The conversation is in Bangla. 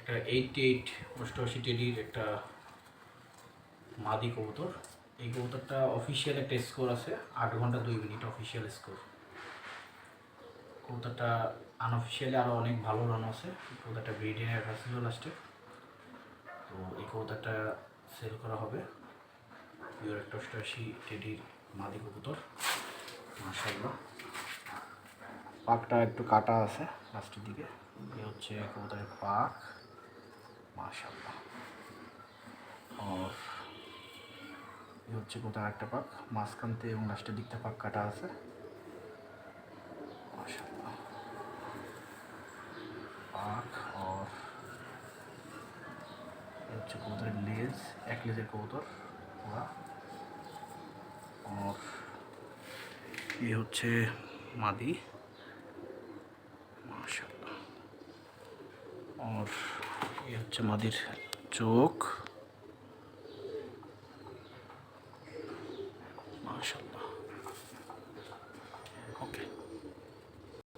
একটা 88 অষ্টআশি টেডির একটা মাদি কবুতর। এই কবুতরটা অফিসিয়াল একটা স্কোর আছে 8 ঘন্টা 2 মিনিট অফিসিয়াল স্কোর। কবুতরটা আনঅফিসিয়ালি আরও অনেক ভালো রান আছে। কবুতরটা ব্রিডিংয়ে রাখছিল লাস্টে, তো এই কবুতরটা সেল করা হবে। পিওর একটা অষ্টআশি টেডির মাদি কবুতর, মাশাআল্লাহ। পাকটা একটু কাটা আছে লাস্টের দিকে। এই হচ্ছে কবুতরের পাক, মাশাআল্লাহ। আর এই হচ্ছে কবুতর একটা পাক, মাঝখানতে এবং লাস্টের দিকটা পাক কাটা আছে, মাশাআল্লাহ। পাক আর এই হচ্ছে কবুতরের লেজ, এক লেজের কবুতর ওরা। আর এই হচ্ছে মাদি, মাশাআল্লাহ। আর এই হচ্ছে মাদির চোখ, মাশাআল্লাহ।